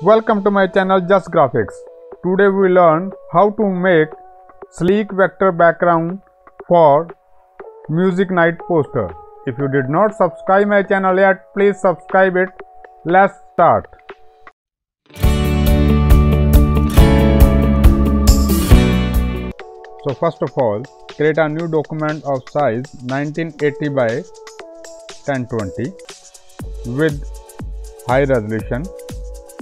Welcome to my channel Jass Graphics. Today we learn how to make sleek vector background for music night poster. If you did not subscribe my channel yet, please subscribe it. Let's start. So first of all, create a new document of size 1980 by 1020 with high resolution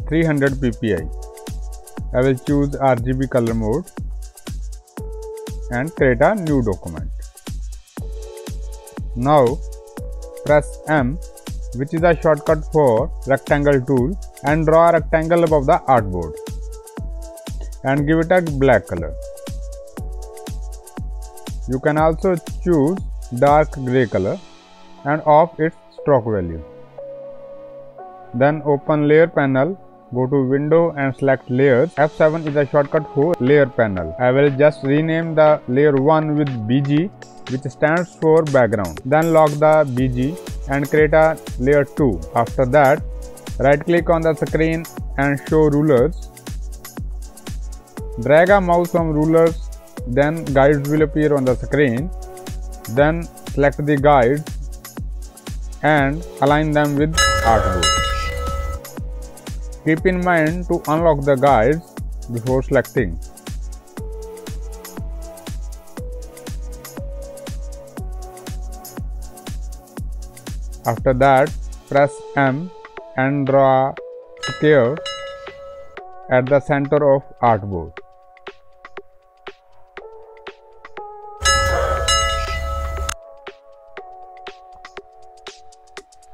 300 ppi. I will choose RGB color mode and create a new document. Now press M, which is a shortcut for rectangle tool, and draw a rectangle above the artboard and give it a black color. You can also choose dark grey color and off its stroke value. Then open layer panel, go to window and select layers. F7 is a shortcut for layer panel. I will just rename the layer 1 with BG, which stands for background. Then lock the BG and create a layer 2. After that, right click on the screen and show rulers. Drag a mouse from rulers, then guides will appear on the screen. Then select the guides and align them with artboard. Keep in mind to unlock the guides before selecting. After that, press M and draw a square at the center of artboard.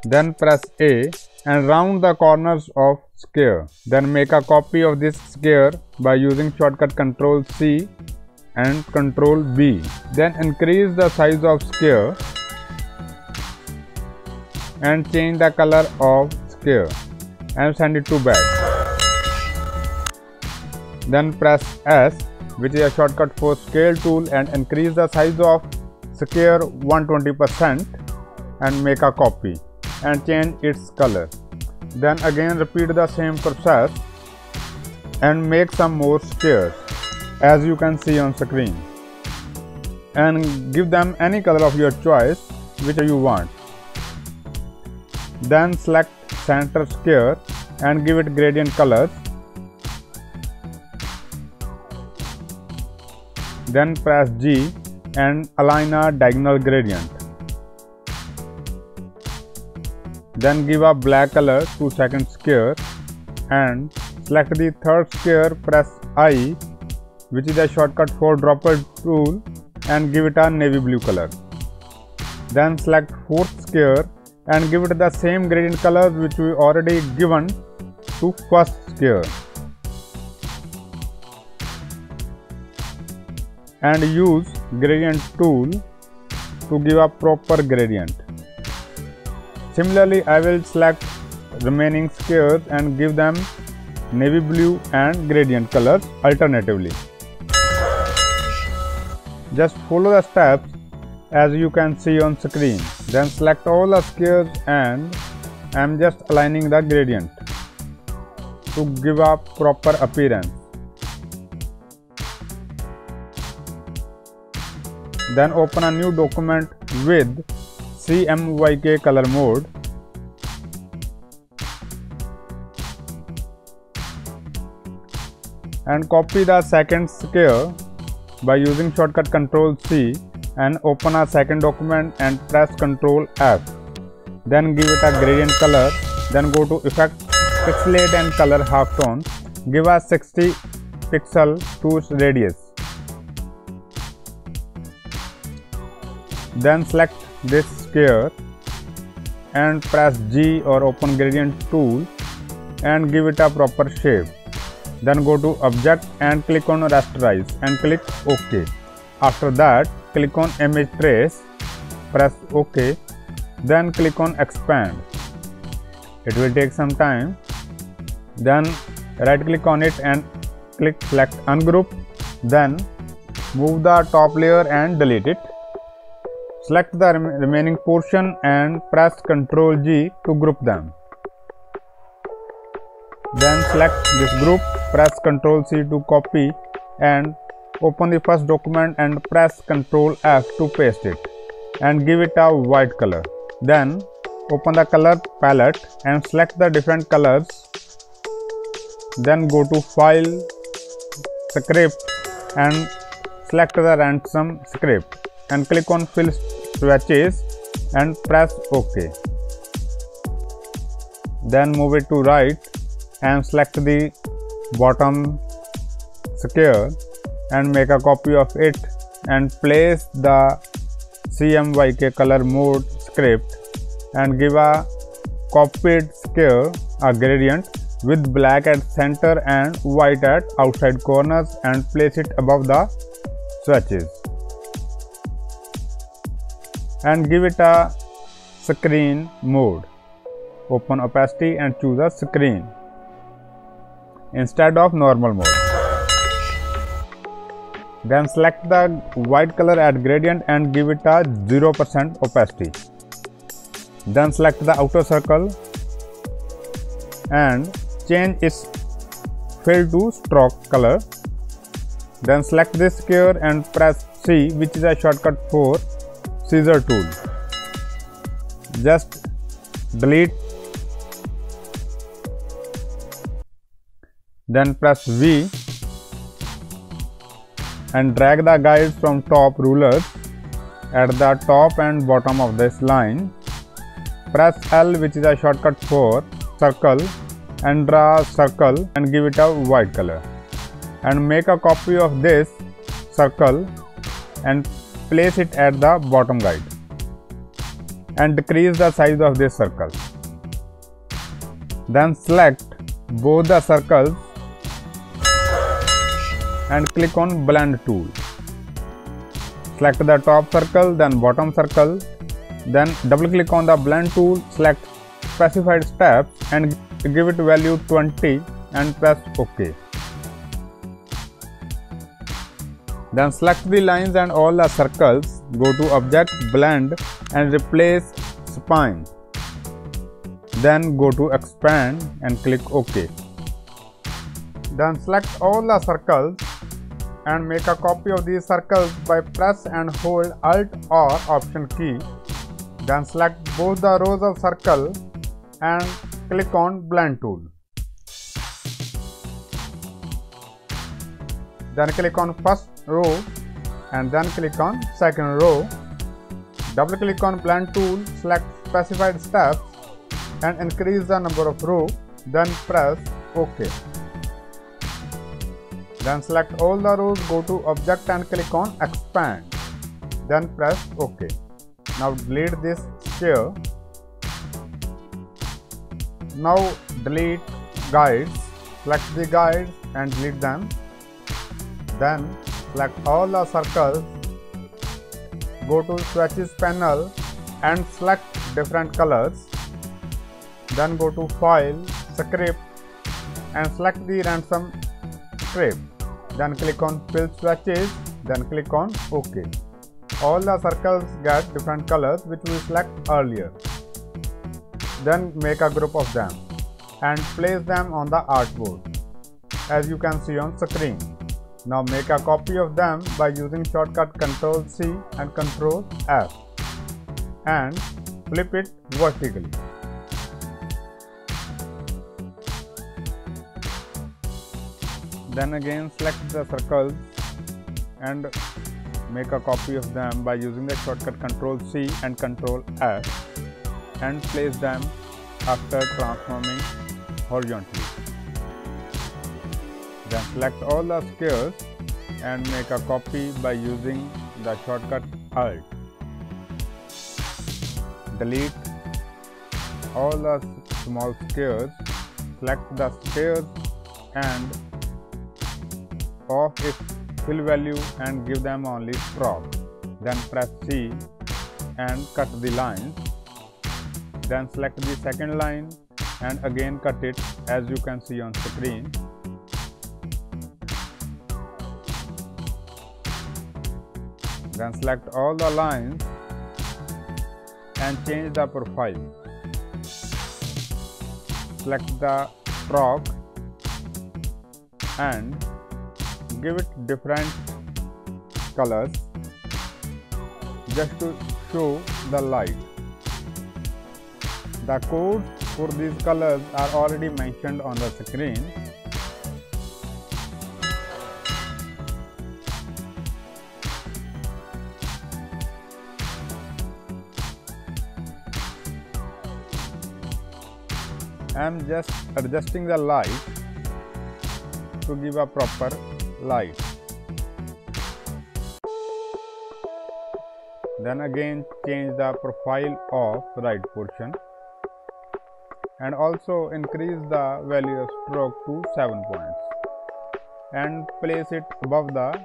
Then press A and round the corners of square. Then make a copy of this square by using shortcut Ctrl C and Ctrl B. Then increase the size of square and change the color of square and send it to back. Then press S, which is a shortcut for scale tool, and increase the size of square 120% and make a copy and change its color. Then again repeat the same process and make some more squares as you can see on screen, and give them any color of your choice which you want. Then select center square and give it gradient colors. Then press G and align a diagonal gradient. Then give a black color to second square and select the third square, press I, which is a shortcut for dropper tool, and give it a navy blue color. Then select fourth square and give it the same gradient colors which we already given to first square, and use gradient tool to give a proper gradient. Similarly, I will select remaining squares and give them navy blue and gradient colors alternatively. Just follow the steps as you can see on screen. Then select all the squares and I am just aligning the gradient to give a proper appearance. Then open a new document with CMYK color mode and copy the second square by using shortcut Ctrl C and open a second document and press Ctrl F. Then give it a gradient color. Then go to Effect, Pixelate and Color Halftone. Give a 60 pixel to its radius. Then select this square and press G or open gradient tool and give it a proper shape. Then go to Object and click on Rasterize and click OK. After that, click on Image Trace, press OK, then click on Expand. It will take some time. Then right click on it and click Select Ungroup. Then move the top layer and delete it. Select the remaining portion and press Ctrl G to group them. Then select this group, press Ctrl C to copy and open the first document and press Ctrl F to paste it and give it a white color. Then open the color palette and select the different colors. Then go to File, Script and select the random script and click on Fill Swatches and press OK. Then move it to right and select the bottom square and make a copy of it and place the CMYK color mode script and give a copied square a gradient with black at center and white at outside corners and place it above the swatches and give it a screen mode. Open opacity and choose a screen instead of normal mode. Then select the white color, add gradient and give it a 0% opacity. Then select the outer circle and change its fill to stroke color. Then select this square and press C, which is a shortcut for scissor tool. Just delete. Then press V and drag the guides from top rulers at the top and bottom of this line. Press L, which is a shortcut for circle, and draw a circle and give it a white color. And make a copy of this circle and place it at the bottom guide. And decrease the size of this circle. Then select both the circles and click on Blend tool. Select the top circle, then bottom circle, then double click on the Blend tool, select specified steps and give it value 20 and press OK. Then select the lines and all the circles, go to Object, Blend and replace Spine. Then go to Expand and click OK. Then select all the circles and make a copy of these circles by press and hold Alt or Option key. Then select both the rows of circle and click on Blend tool. Then click on first row and then click on second row. Double click on Blend tool, select specified steps and increase the number of rows, then press OK. Then select all the rows, go to Object and click on Expand, then press OK. Now delete this square. Now delete guides, select the guides and delete them. Then select all the circles, go to Swatches panel and select different colors. Then go to File, Script and select the random script. Then click on Fill Swatches, then click on OK. All the circles get different colors which we select earlier. Then make a group of them and place them on the artboard as you can see on screen. Now make a copy of them by using shortcut Ctrl C and Ctrl F and flip it vertically. Then again select the circles and make a copy of them by using the shortcut Ctrl C and Ctrl F and place them after transforming horizontally. Then select all the squares and make a copy by using the shortcut Alt. Delete all the small squares, select the squares and off its fill value and give them only stroke. Then press C and cut the lines. Then select the second line and again cut it as you can see on screen. Then select all the lines and change the profile. Select the stroke and give it different colors just to show the light. The codes for these colors are already mentioned on the screen. I am just adjusting the light to give a proper light. Then again change the profile of right portion and also increase the value of stroke to 7 points and place it above the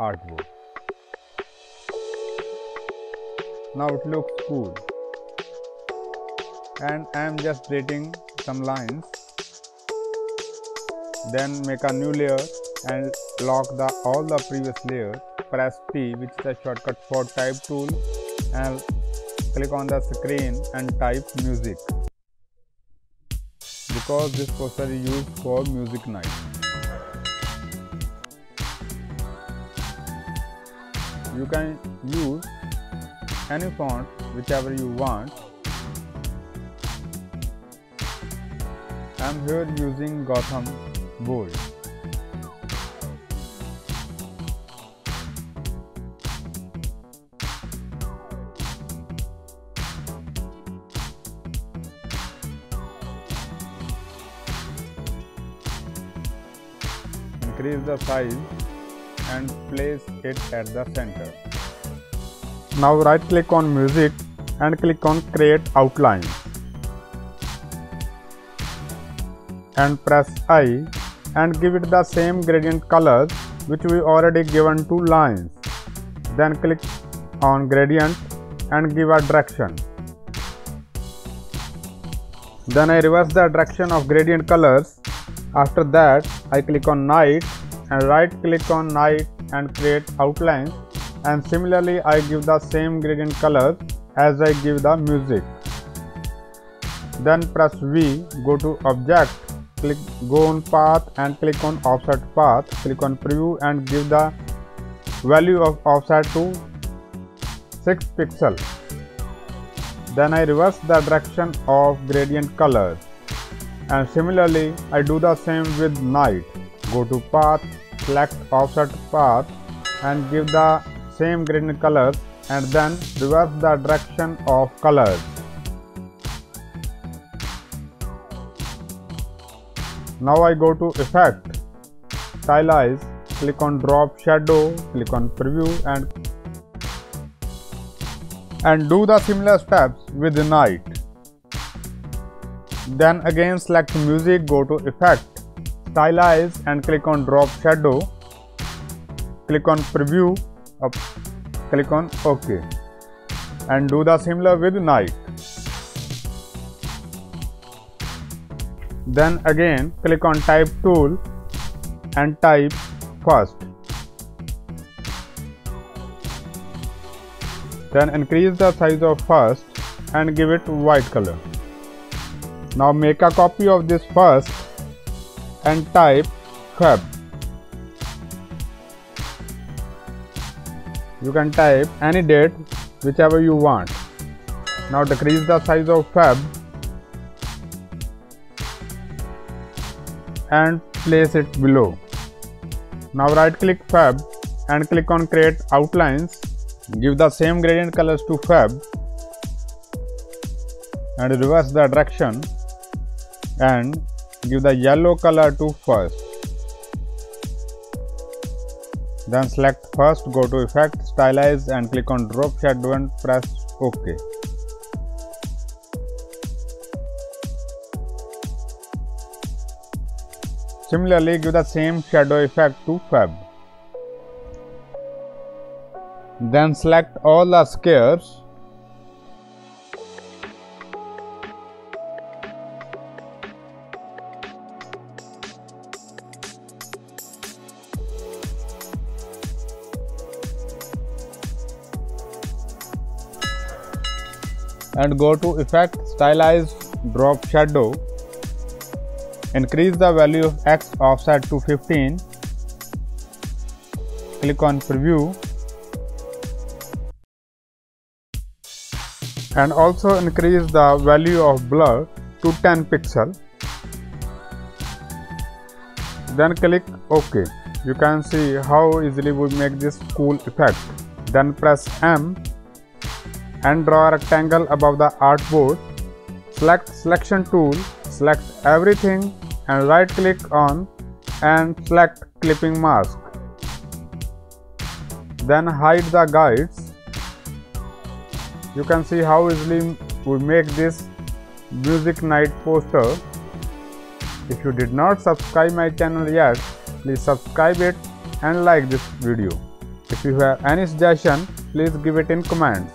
artwork. Now it looks cool, and I am just deleting some lines. Then make a new layer and lock all the previous layers. Press T, which is a shortcut for type tool, and click on the screen and type music, because this poster is used for music night. You can use any font whichever you want. I am here using Gotham Bold. Increase the size and place it at the center. Now right click on music and click on create outline and press I and give it the same gradient colors which we already given to lines. Then click on gradient and give a direction. Then I reverse the direction of gradient colors. After that I click on night and right click on night and create outlines, and similarly I give the same gradient colors as I give the music. Then press V, go to object, go on path and click on offset path, click on preview and give the value of offset to 6 pixels. Then I reverse the direction of gradient colors, and similarly I do the same with night. Go to path, select offset path and give the same gradient colors and then reverse the direction of colors. Now I go to effect, stylize, click on drop shadow, click on preview and do the similar steps with night. Then again select music, go to effect, stylize and click on drop shadow, click on preview, click on OK and do the similar with night. Then again click on type tool and type first. Then increase the size of first and give it white color. Now make a copy of this first and type Feb. You can type any date whichever you want. Now decrease the size of Feb and place it below. Now right click Feb and click on create outlines. Give the same gradient colors to Feb and reverse the direction and give the yellow color to first. Then select first, go to effect, stylize and click on drop shadow and press OK. Similarly give the same shadow effect to Feb. Then select all the squares and go to effect, stylize, drop shadow, increase the value of X offset to 15. Click on preview. And also increase the value of blur to 10 pixels. Then click OK. You can see how easily we make this cool effect. Then press M and draw a rectangle above the artboard. Select selection tool, select everything and right click on and select clipping mask. Then hide the guides. You can see how easily we make this music night poster. If you did not subscribe my channel yet, please subscribe it and like this video. If you have any suggestion, please give it in comments.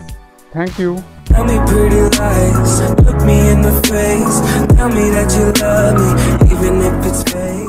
Thank you. Tell me pretty lies, look me in the face, tell me that you love me, even if it's fake.